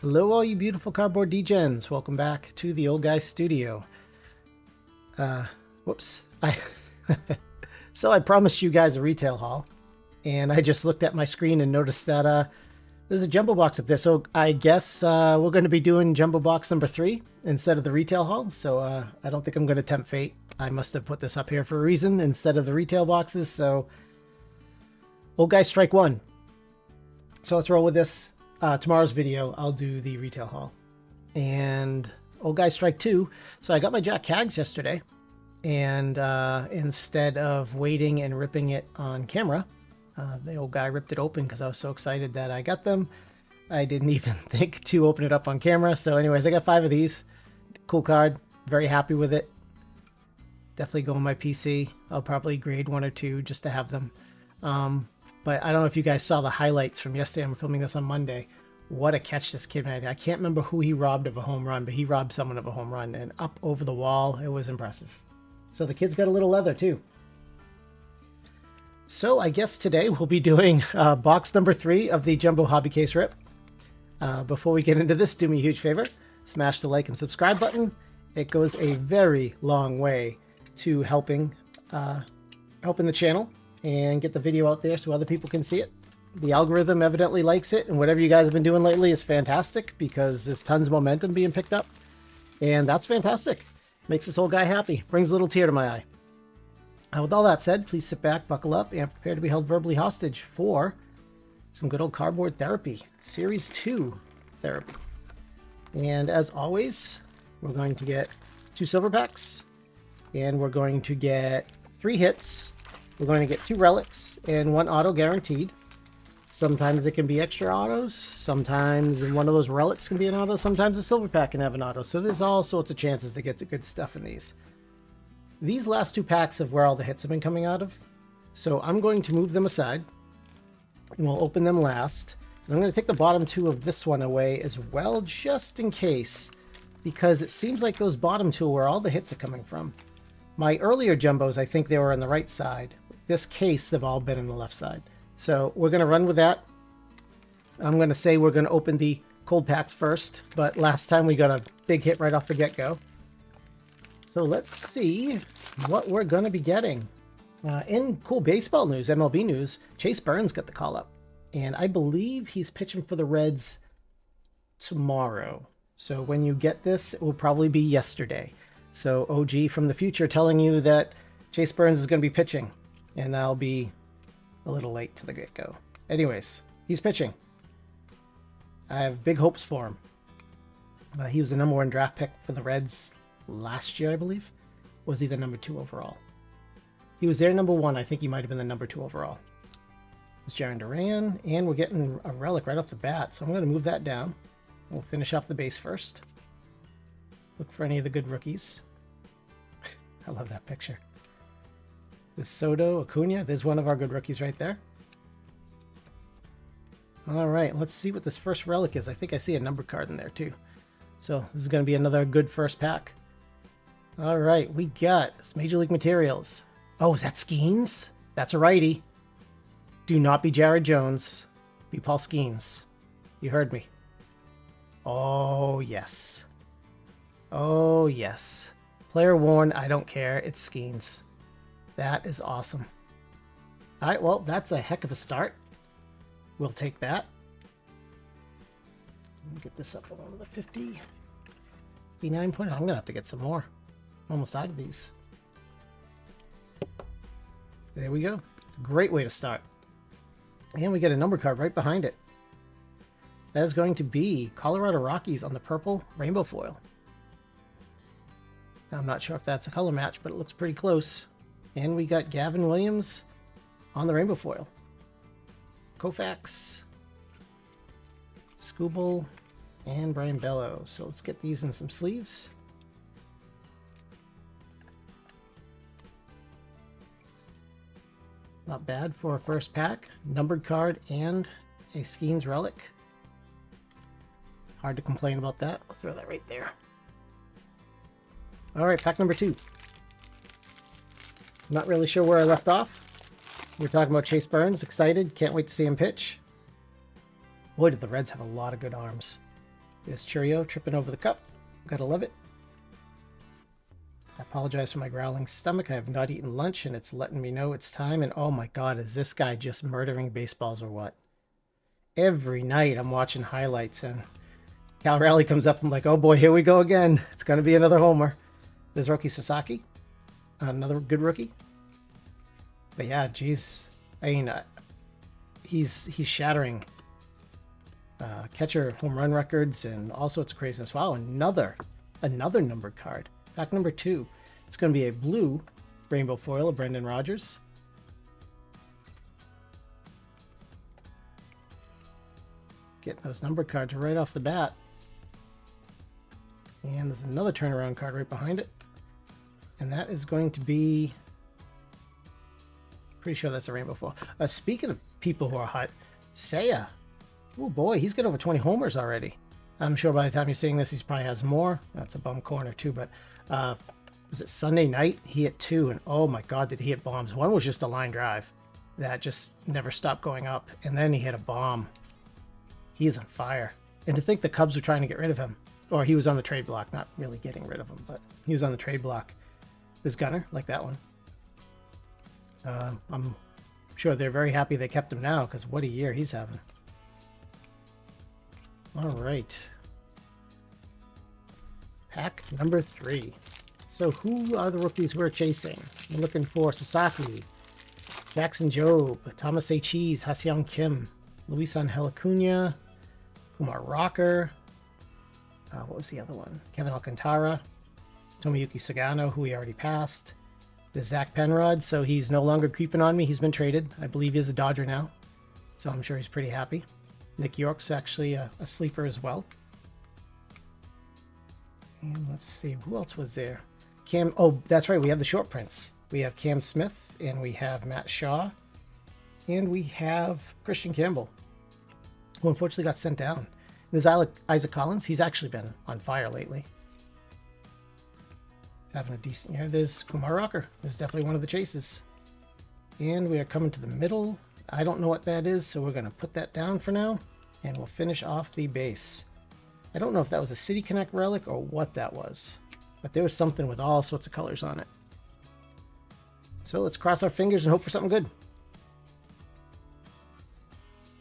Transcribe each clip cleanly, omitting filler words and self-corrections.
Hello all you beautiful cardboard degens. Welcome back to the Old Guy Studio. Whoops. So I promised you guys a retail haul, and I just looked at my screen and noticed that there's a jumbo box up there. So I guess we're going to be doing jumbo box number 3 instead of the retail haul. So I don't think I'm going to tempt fate. I must have put this up here for a reason instead of the retail boxes. So Old Guy Strike 1. So let's roll with this. Tomorrow's video, I'll do the retail haul. And Old Guy Strike 2. So I got my Jack Cags yesterday. And instead of waiting and ripping it on camera, the old guy ripped it open because I was so excited that I got them. I didn't even think to open it up on camera. So anyways, I got 5 of these. Cool card. Very happy with it. Definitely go on my PC. I'll probably grade 1 or 2 just to have them. But I don't know if you guys saw the highlights from yesterday. I'm filming this on Monday. What a catch this kid made. I can't remember who he robbed of a home run, but he robbed someone of a home run and up over the wall. It was impressive. So the kid's got a little leather too. So I guess today we'll be doing box number 3 of the Jumbo Hobby Case Rip. Before we get into this, do me a huge favor. Smash the like and subscribe button. It goes a very long way to helping the channel and get the video out there so other people can see it. The algorithm evidently likes it, and whatever you guys have been doing lately is fantastic because there's tons of momentum being picked up. And that's fantastic. Makes this old guy happy. Brings a little tear to my eye. With all that said, please sit back, buckle up, and prepare to be held verbally hostage for some good old cardboard therapy. Series 2 therapy. And as always, we're going to get 2 silver packs, and we're going to get 3 hits. We're going to get 2 relics and 1 auto guaranteed. Sometimes it can be extra autos. Sometimes one of those relics can be an auto. Sometimes a silver pack can have an auto. So there's all sorts of chances to get the good stuff in these. These last 2 packs of where all the hits have been coming out of. So I'm going to move them aside and we'll open them last. And I'm going to take the bottom 2 of this one away as well, just in case, because it seems like those bottom 2 are where all the hits are coming from. My earlier jumbos, I think they were on the right side. This case, they've all been on the left side. So we're going to run with that. I'm going to say we're going to open the cold packs first, but last time we got a big hit right off the get-go. So let's see what we're going to be getting. In cool baseball news, MLB news, Chase Burns got the call-up. And I believe he's pitching for the Reds tomorrow. So when you get this, it will probably be yesterday. So OG from the future telling you that Chase Burns is going to be pitching. And that'll be a little late to the get-go. Anyways, he's pitching. I have big hopes for him. He was the number 1 draft pick for the Reds last year, I believe. Was he the number 2 overall? He was their number 1. I think he might have been the number 2 overall. It's Jaron Duran, and we're getting a relic right off the bat, so I'm going to move that down. We'll finish off the base first. Look for any of the good rookies. I love that picture. There's Soto, Acuna. There's one of our good rookies right there. All right, let's see what this first relic is. I think I see a number card in there too. So this is going to be another good first pack. All right, we got Major League Materials. Oh, is that Skenes? That's a righty. Do not be Jared Jones. Be Paul Skenes. You heard me. Oh, yes. Oh, yes. Player worn, I don't care. It's Skenes. That is awesome. All right, well, that's a heck of a start. We'll take that. Let me get this up along the 50. 59 point. I'm going to have to get some more. I'm almost out of these. There we go. It's a great way to start. And we get a number card right behind it. That is going to be Colorado Rockies on the purple rainbow foil. Now, I'm not sure if that's a color match, but it looks pretty close. And we got Gavin Williams on the rainbow foil. Koufax, Skubal, and Brian Bello. So let's get these in some sleeves. Not bad for a first pack. Numbered card and a Skenes relic. Hard to complain about that. I'll throw that right there. All right, pack number 2. Not really sure where I left off. We're talking about Chase Burns. Excited. Can't wait to see him pitch. Boy, did the Reds have a lot of good arms. There's Churio tripping over the cup. Gotta love it. I apologize for my growling stomach. I have not eaten lunch and it's letting me know it's time. And oh my God, is this guy just murdering baseballs or what? Every night I'm watching highlights and Cal Raleigh comes up. I'm like, oh boy, here we go again. It's going to be another homer. There's Roki Sasaki, another good rookie. But yeah, geez. I mean, he's shattering catcher home run records and all sorts of craziness. Wow, another numbered card. Pack number 2. It's going to be a blue rainbow foil of Brendan Rodgers. Getting those numbered cards right off the bat. And there's another turnaround card right behind it. And that is going to be... Pretty sure that's a rainbow foil. Speaking of people who are hot, Seiya. Oh boy, he's got over 20 homers already. I'm sure by the time you're seeing this, he probably has more. That's a bum corner too, but was it Sunday night? He hit 2, and oh my God, did he hit bombs. One was just a line drive that just never stopped going up, and then he hit a bomb. He is on fire. And to think the Cubs were trying to get rid of him, or he was on the trade block, not really getting rid of him, but he was on the trade block. This Gunner, like that one. I'm sure they're very happy they kept him now, because what a year he's having. All right. Pack number 3. So who are the rookies we're chasing? We're looking for Sasaki, Jackson Jobe, Thomas A. Cheese, Hyeseong Kim, Luis Angel Acuna, Kumar Rocker. What was the other one? Kevin Alcantara, Tomoyuki Sagano, who we already passed. There's Zach Penrod, so he's no longer creeping on me. He's been traded. I believe he's a Dodger now, so I'm sure he's pretty happy. Nick York's actually a sleeper as well. And let's see, who else was there? Cam, oh, that's right, we have the short prints. We have Cam Smith, and we have Matt Shaw, and we have Christian Campbell, who unfortunately got sent down. There's Isaac Collins. He's actually been on fire lately. Having a decent year. There's Kumar Rocker. There's definitely one of the chases. And we are coming to the middle. I don't know what that is, so we're going to put that down for now, and we'll finish off the base. I don't know if that was a City Connect relic or what that was, but there was something with all sorts of colors on it. So let's cross our fingers and hope for something good.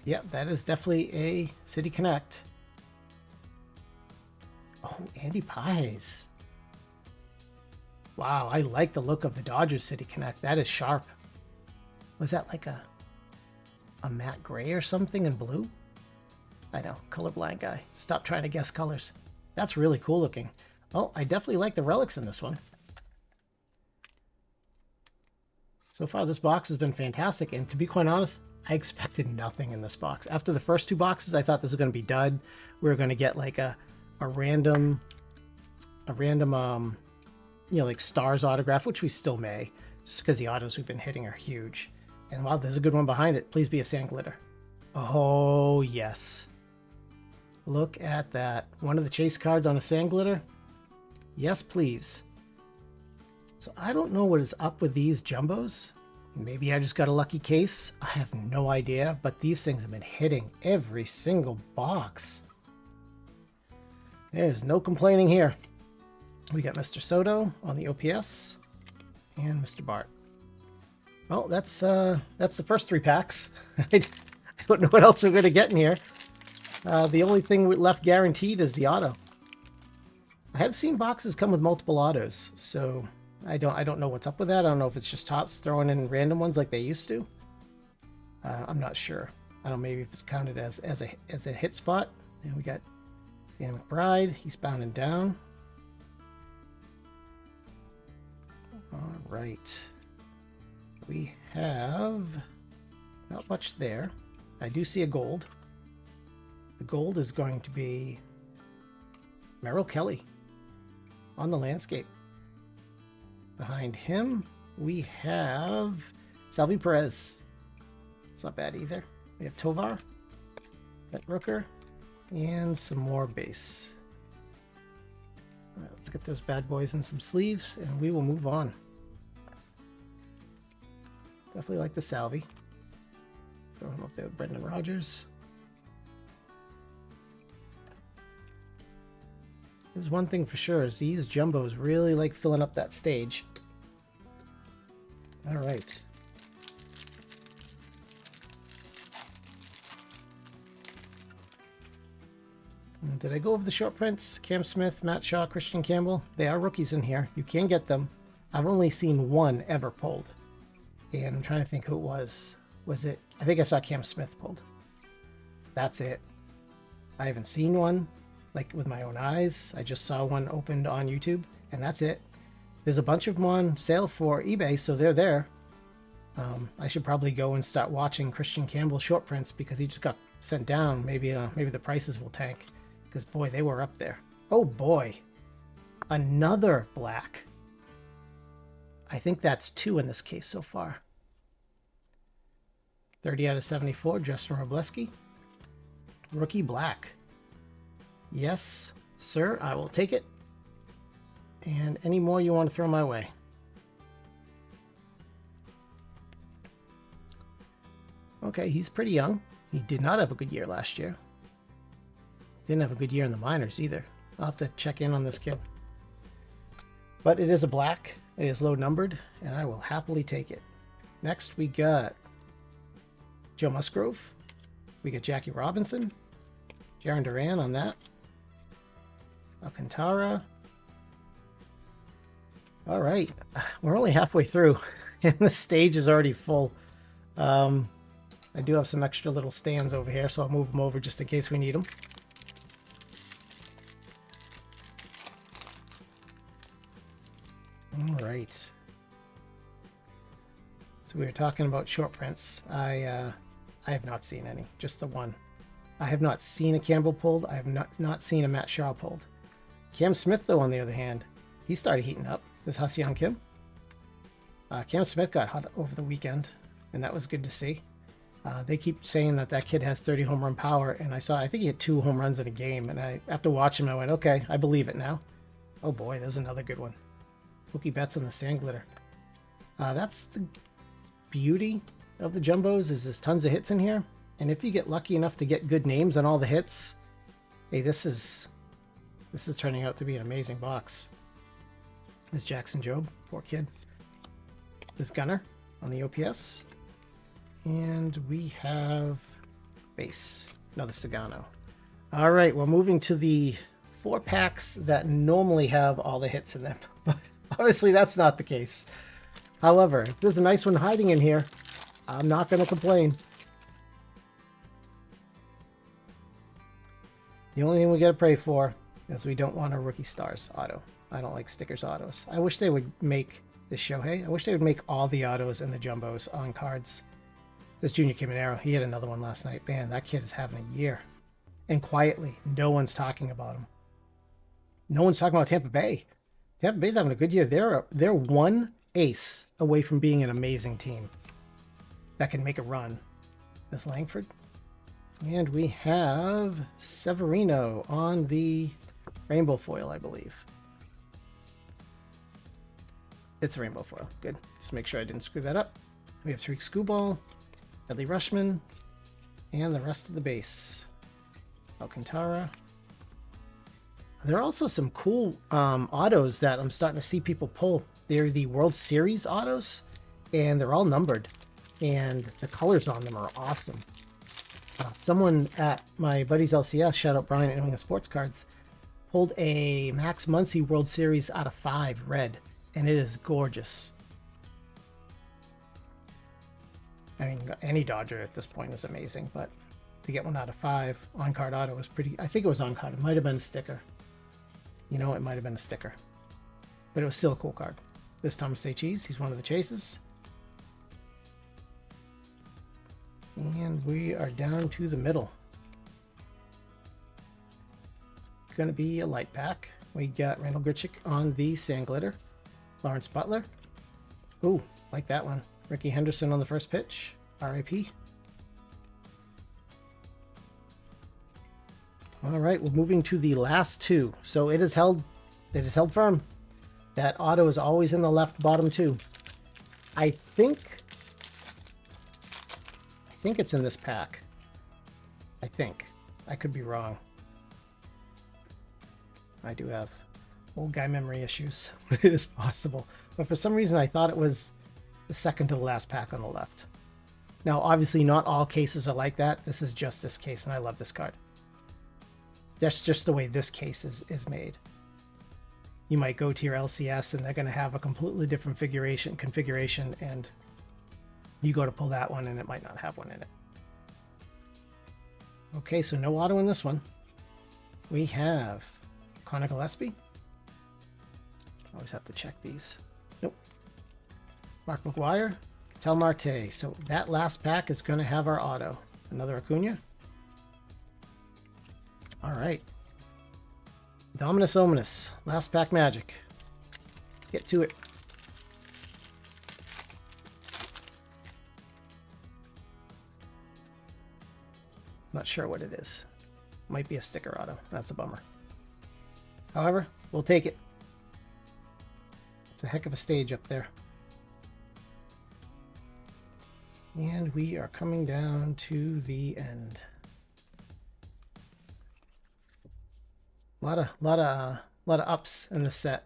Yep, that is definitely a City Connect. Oh, Andy Pies. Wow, I like the look of the Dodgers City Connect. That is sharp. Was that like a matte gray or something in blue? I know, colorblind guy. Stop trying to guess colors. That's really cool looking. Oh, I definitely like the relics in this one. So far, this box has been fantastic, and to be quite honest, I expected nothing in this box. After the first 2 boxes, I thought this was going to be dud. We were going to get like a random, you know, like Stars autograph, which we still may, just because the autos we've been hitting are huge. And wow, there's a good one behind it. Please be a sand glitter. Oh, yes. Look at that. One of the chase cards on a sand glitter. Yes, please. So I don't know what is up with these jumbos. Maybe I just got a lucky case. I have no idea, but these things have been hitting every single box. There's no complaining here. We got Mr. Soto on the OPS and Mr. Bart. Well, that's the first 3 packs. I don't know what else we're going to get in here. The only thing left guaranteed is the auto. I have seen boxes come with multiple autos, so I don't know what's up with that. I don't know if it's just Topps throwing in random ones like they used to. I'm not sure. I don't know, maybe if it's counted as a hit spot. And we got Dan McBride. He's bounding down. All right. We have not much there. I do see a gold. The gold is going to be Merrill Kelly on the landscape. Behind him, we have Salvi Perez. It's not bad either. We have Tovar, Brett Rooker, and some more base. All right, let's get those bad boys in some sleeves, and we will move on. Definitely like the Salvi. Throw him up there with Brendan Rodgers. There's one thing for sure, is these jumbos really like filling up that stage. All right. Did I go over the short prints? Cam Smith, Matt Shaw, Christian Campbell. They are rookies in here. You can get them. I've only seen one ever pulled. And I'm trying to think who it was. Was it? I think I saw Cam Smith pulled. That's it. I haven't seen one like with my own eyes. I just saw one opened on YouTube, and that's it. There's a bunch of them on sale for eBay, so they're there. I should probably go and start watching Christian Campbell short prints because he just got sent down. Maybe the prices will tank. Because, boy, they were up there. Oh, boy. Another black. I think that's 2 in this case so far. 30 out of 74, Justin Wrobleski. Rookie black. Yes, sir, I will take it. And any more you want to throw my way? Okay, he's pretty young. He did not have a good year last year. Didn't have a good year in the minors either. I'll have to check in on this kid. But it is a black. It is low numbered, and I will happily take it. Next, we got Joe Musgrove. We got Jackie Robinson. Jaron Duran on that. Alcantara. All right. We're only halfway through, and the stage is already full. I do have some extra little stands over here, so I'll move them over just in case we need them. All right. So we were talking about short prints. I have not seen any, just the one. I have not seen a Campbell pulled. I have not seen a Matt Shaw pulled. Cam Smith, though, on the other hand, he started heating up. This Hyeseong Kim. Cam Smith got hot over the weekend, and that was good to see. They keep saying that kid has 30 home run power, and I think he had 2 home runs in a game, and after watching him, I went, okay, I believe it now. Oh boy, there's another good one. Mookie Betts on the sand glitter. That's the beauty of the jumbos, is there's tons of hits in here, and if you get lucky enough to get good names on all the hits, hey, this is turning out to be an amazing box. There's Jackson Jobe, poor kid. There's Gunner on the OPS. And we have base, another Sagano. All right, we're moving to the 4 packs that normally have all the hits in them. But obviously that's not the case. However, if there's a nice one hiding in here, I'm not going to complain. The only thing we got to pray for is we don't want a rookie stars auto. I don't like stickers autos. I wish they would make this Shohei. I wish they would make all the autos and the jumbos on cards. This Junior Caminero, he had another one last night. Man, that kid is having a year. And quietly, no one's talking about him. No one's talking about Tampa Bay. Tampa Bay's having a good year. They're one ace away from being an amazing team that can make a run. This Langford. And we have Severino on the rainbow foil, I believe. It's a rainbow foil. Good. Just make sure I didn't screw that up. We have Tariq Skubal, Adley Rushman, and the rest of the base. Alcantara. There are also some cool autos that I'm starting to see people pull. They're the World Series autos, and they're all numbered, and the colors on them are awesome. Someone at my buddy's LCS, shout out Brian at New England Sports Cards, pulled a Max Muncy World Series out of 5 red, and it is gorgeous. I mean, any Dodger at this point is amazing, but to get one out of 5 on-card auto was pretty... I think it was on-card. It might have been a sticker. You know, it might have been a sticker. But it was still a cool card. This Thomas A. Cheese, he's one of the chases. And we are down to the middle. It's going to be a light pack. We got Randall Grichuk on the sand glitter. Lawrence Butler. Ooh, like that one. Ricky Henderson on the first pitch. RIP. All right, we're moving to the last 2. So it is held firm. That auto is always in the left bottom 2. I think it's in this pack. I think. I could be wrong. I do have old guy memory issues. It is possible. But for some reason, I thought it was the second to the last pack on the left. Now, obviously, not all cases are like that. This is just this case, and I love this card. That's just the way this case is made. You might go to your LCS, and they're going to have a completely different configuration, and you go to pull that one, and it might not have one in it. Okay, so no auto in this one. We have Connect Relic. Always have to check these. Nope. Mark McGuire, Ketel Marte. So that last pack is going to have our auto. Another Acuna. All right. Dominus Ominous. Last pack magic. Let's get to it. Not sure what it is. Might be a sticker auto. That's a bummer. However, we'll take it. It's a heck of a stage up there. And we are coming down to the end. A lot of ups in the set.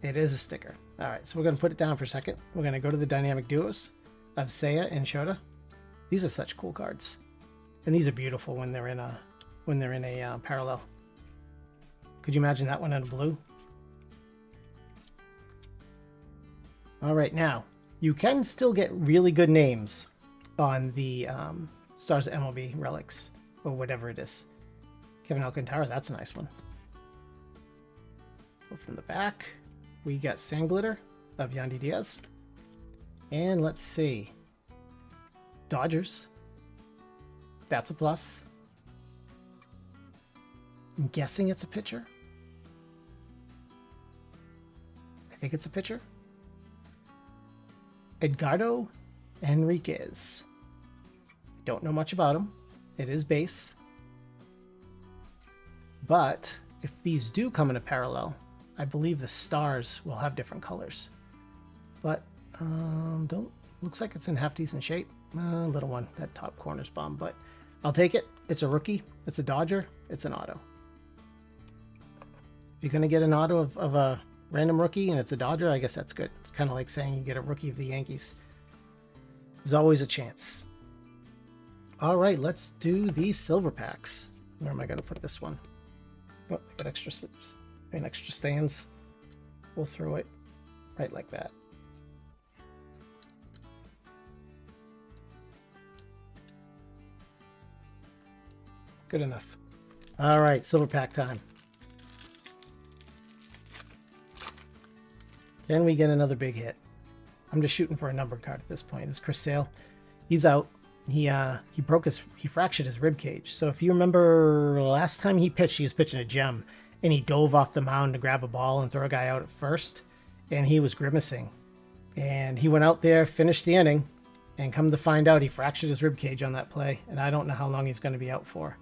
It is a sticker. All right, so we're going to put it down for a second. We're going to go to the dynamic duos of Seiya and Shota. These are such cool cards, and these are beautiful when they're in a parallel. Could you imagine that one in a blue? All right, now you can still get really good names on the Stars of MLB relics or whatever it is. Kevin Alcantara, that's a nice one. Go from the back, we got Sandglitter of Yandy Diaz. And let's see. Dodgers. That's a plus. I'm guessing it's a pitcher. I think it's a pitcher. Edgardo Henriquez. Don't know much about him. It is base. But if these do come in a parallel, I believe the stars will have different colors. But looks like it's in half decent shape. Little one, that top corner's bomb, but I'll take it. It's a rookie. It's a Dodger. It's an auto. If you're going to get an auto of a random rookie and it's a Dodger, I guess that's good. It's kind of like saying you get a rookie of the Yankees. There's always a chance. All right, let's do these silver packs. Where am I going to put this one? Oh, I got extra slips and extra stands. We'll throw it right like that. Good enough. All right, silver pack time. Can we get another big hit? I'm just shooting for a numbered card at this point. It's Chris Sale. He's out. He fractured his rib cage. So if you remember last time he pitched, he was pitching a gem, and he dove off the mound to grab a ball and throw a guy out at first, and he was grimacing. And he went out there, finished the inning, and come to find out he fractured his rib cage on that play, and I don't know how long he's going to be out for.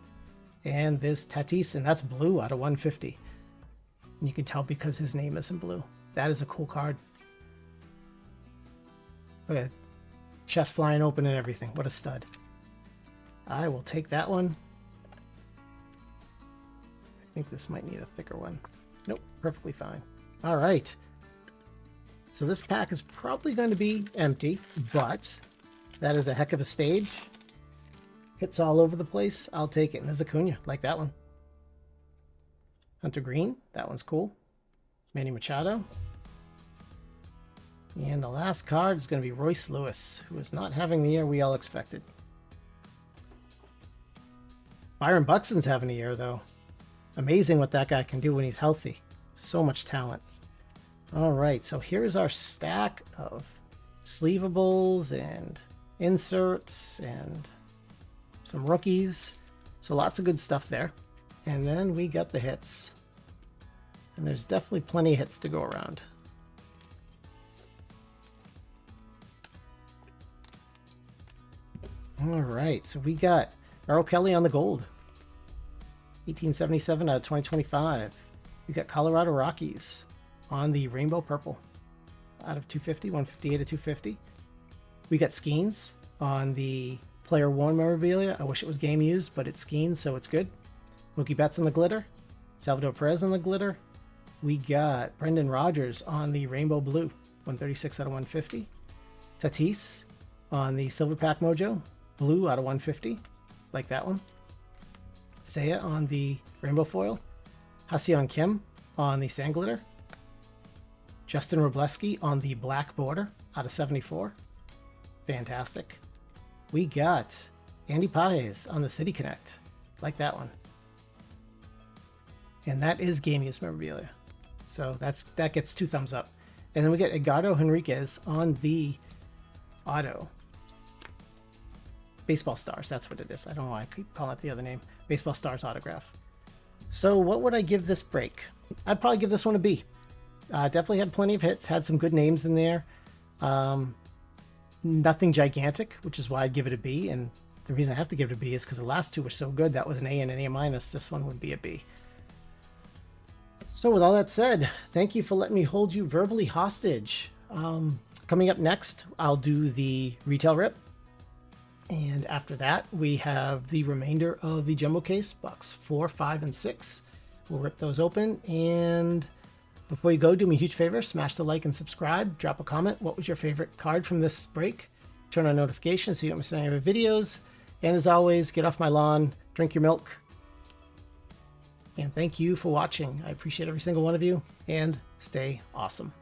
And there's Tatis, and that's blue out of 150. And you can tell because his name isn't blue. That is a cool card. Look at it. Chest flying open and everything. What a stud. I will take that one. I think this might need a thicker one. Nope, perfectly fine. All right. So this pack is probably going to be empty, but that is a heck of a stage. Hits all over the place. I'll take it. And there's Acuna, like that one. Hunter Green, that one's cool. Manny Machado. And the last card is going to be Royce Lewis, who is not having the year we all expected. Byron Buxton's having a year, though. Amazing what that guy can do when he's healthy. So much talent. All right, so here's our stack of sleevables and inserts and some rookies. So lots of good stuff there. And then we got the hits. And there's definitely plenty of hits to go around. All right, so we got Merrill Kelly on the gold. 1877 out of 2025. We got Colorado Rockies on the rainbow purple out of 250, 158 to 250. We got Skenes on the player worn memorabilia. I wish it was game used, but it's Skenes, so it's good. Mookie Betts on the glitter. Salvador Perez on the glitter. We got Brendan Rodgers on the rainbow blue, 136 out of 150. Tatis on the silver pack mojo, blue out of 150, like that one. Seiya on the rainbow foil. Hyeseong Kim on the sand glitter. Justin Wrobleski on the black border out of 74. Fantastic. We got Andy Pages on the City Connect, like that one. And that is game-used memorabilia. So that gets 2 thumbs up. And then we get Edgardo Henriquez on the auto. Baseball Stars, that's what it is. I don't know why I keep calling it the other name. Baseball Stars autograph. So what would I give this break? I'd probably give this one a B. Definitely had plenty of hits, had some good names in there. Nothing gigantic, which is why I'd give it a B. And the reason I have to give it a B is because the last 2 were so good. That was an A and an A-. This one would be a B. So with all that said, thank you for letting me hold you verbally hostage. Coming up next, I'll do the retail rip. And after that, we have the remainder of the jumbo case, box 4, 5, and 6. We'll rip those open. And before you go, do me a huge favor, smash the like and subscribe. Drop a comment. What was your favorite card from this break? Turn on notifications so you don't miss any of our videos. And as always, get off my lawn, drink your milk. And thank you for watching. I appreciate every single one of you, and stay awesome.